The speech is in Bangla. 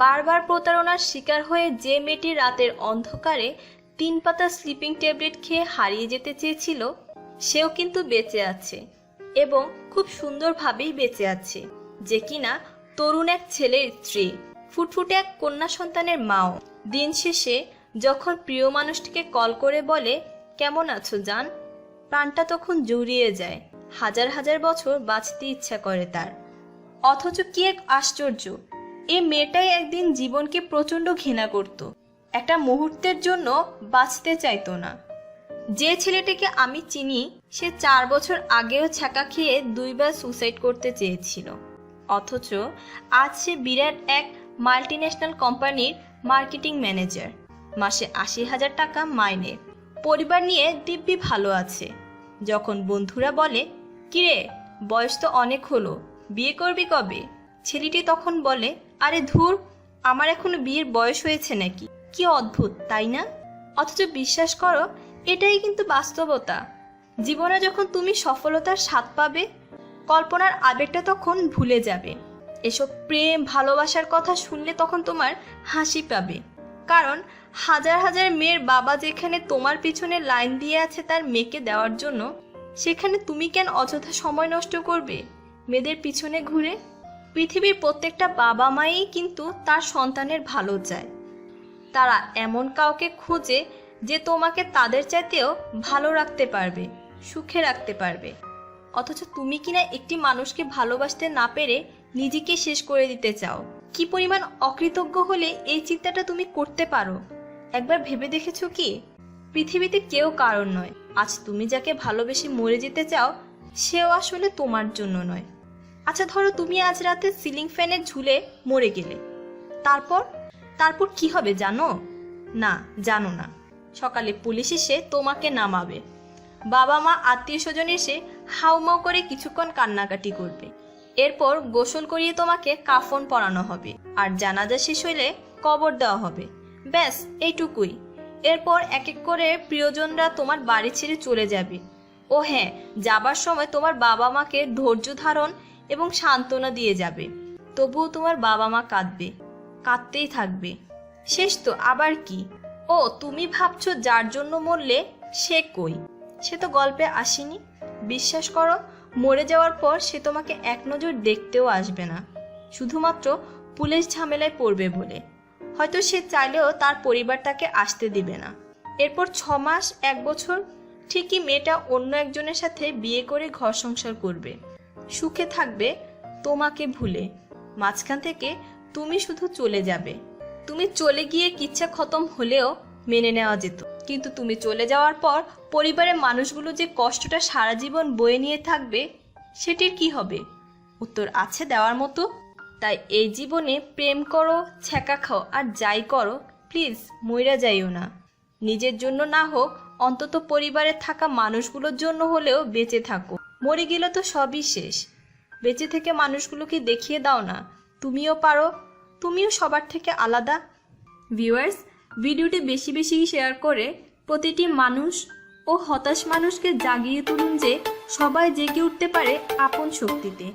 বারবার প্রতারণার শিকার হয়ে যে মেয়েটি রাতের অন্ধকারে 3 পাতা স্লিপিং ট্যাবলেট খেয়ে হারিয়ে যেতে চেয়েছিল, সেও কিন্তু বেঁচে আছে এবং খুব সুন্দরভাবেই বেঁচে আছে। যে কিনা তরুণ এক ছেলের স্ত্রী, ফুটফুটে এক কন্যা সন্তানের মাও। দিন শেষে যখন প্রিয় মানুষটিকে কল করে বলে, কেমন আছো জান, প্রাণটা তখন জুড়িয়ে যায়। হাজার হাজার বছর বাঁচতে ইচ্ছা করে তার। অথচ কি এক আশ্চর্য, এই মেয়েটাই একদিন জীবনকে প্রচণ্ড ঘৃণা করত, একটা মুহূর্তের জন্য বাঁচতে চাইতো না। যে ছেলেটিকে আমি চিনি, সে 4 বছর আগেও ছ্যাঁকা খেয়ে 2 বার সুসাইড করতে চেয়েছিল। অথচ আজ সে বিরাট এক মাল্টিন্যাশনাল কোম্পানির মার্কেটিং ম্যানেজার, মাসে 80,000 টাকা মাইনে, পরিবার নিয়ে দিব্যি ভালো আছে। যখন বন্ধুরা বলে, কিরে বয়স তো অনেক হলো, বিয়ে করবি কবে, ছেলেটি তখন বলে, আরে ধুর, আমার এখনো বিয়ের বয়স হয়েছে নাকি। কি অদ্ভুত তাই না? অথচ বিশ্বাস করো, এটাই কিন্তু বাস্তবতা। জীবনে যখন তুমি সফলতার স্বাদ পাবে, কল্পনার আবেগটা তখন ভুলে যাবে। এসব প্রেম ভালোবাসার কথা শুনলে তখন তোমার হাসি পাবে। কারণ হাজার হাজার মেয়ের বাবা যেখানে তোমার পিছনে লাইন দিয়ে আছে তার মেয়েকে দেওয়ার জন্য, সেখানে তুমি কেন অযথা সময় নষ্ট করবে মেয়েদের পিছনে ঘুরে? পৃথিবীর প্রত্যেকটা বাবা মাই কিন্তু তার সন্তানের ভালো চায়। তারা এমন কাউকে খুঁজে যে তোমাকে তাদের চাইতেও ভালো রাখতে পারবে, সুখে রাখতে পারবে। অথচ তুমি কিনা একটি মানুষকে ভালোবাসতে না পেরে নিজেকে শেষ করে দিতে চাও। কি পরিমাণ অকৃতজ্ঞ হলে এই চিন্তাটা তুমি করতে পারো? একবার ভেবে দেখেছো কি, পৃথিবীতে কেউ কারণ নয়। আজ তুমি যাকে ভালোবেসে মরে যেতে চাও, সেও আসলে তোমার জন্য নয়। আচ্ছা ধরো তুমি আজ রাতে সিলিং ফ্যানে ঝুলে মরে গেলে, তারপর কি হবে জানো? না, জানো না। সকালে পুলিশ এসে তোমাকে নামাবে, বাবা মা আত্মীয় স্বজন এসে হাউমাউ করে কিছুক্ষণ কান্নাকাটি করবে, এরপর গোসল করিয়ে তোমাকে কাফন পরানো হবে, আর জানাজা শেষ হইলে কবর দেওয়া হবে। ব্যাস এইটুকুই। এরপর এক এক করে প্রিয়জনরা তোমার বাড়ি ছেড়ে চলে যাবে। ও হ্যাঁ, যাবার সময় তোমার বাবা মাকে ধৈর্য ধারণ এবং সান্ত্বনা দিয়ে যাবে। তবুও তোমার বাবা মা কাঁদবে, কাঁদতেই থাকবে। শেষ তো, আবার কি? ও তুমি ভাবছো যার জন্য মরলে সে কই? সে তো গল্পে আসেনি। বিশ্বাস করো, মরে যাওয়ার পর সে তোমাকে এক নজর দেখতেও আসবে না, শুধুমাত্র পুলিশ ঝামেলায় পড়বে বলে। হয়তো সে চাইলেও তার পরিবার তাকে আসতে দিবে না। এরপর 6 মাস 1 বছর ঠিকই মেয়েটা অন্য একজনের সাথে বিয়ে করে ঘর সংসার করবে, সুখে থাকবে তোমাকে ভুলে। মাঝখান থেকে তুমি শুধু চলে যাবে। তুমি চলে গিয়ে কিচ্ছা খতম হলেও মেনে নেওয়া যেত, কিন্তু তুমি চলে যাওয়ার পর পরিবারের মানুষগুলো যে কষ্টটা সারা জীবন বয়ে নিয়ে থাকবে, সেটির কি হবে? উত্তর আছে দেওয়ার মতো। তাই এই জীবনে প্রেম করো, ছ্যাঁকা খাও, আর যাই করো, প্লিজ মইরা যাইও না। নিজের জন্য না হোক, অন্তত পরিবারে থাকা মানুষগুলোর জন্য হলেও বেঁচে থাকো। মরে গেলে তো সবই শেষ। বেঁচে থেকে মানুষগুলোকে দেখিয়ে দাও না তুমিও পারো, তুমিও সবার থেকে আলাদা। ভিউয়ার্স, ভিডিওটি বেশি বেশি শেয়ার করে প্রতিটি মানুষ ও হতাশ মানুষকে জাগিয়ে তুলুন যে সবাই জেগে উঠতে পারে আপন শক্তিতে।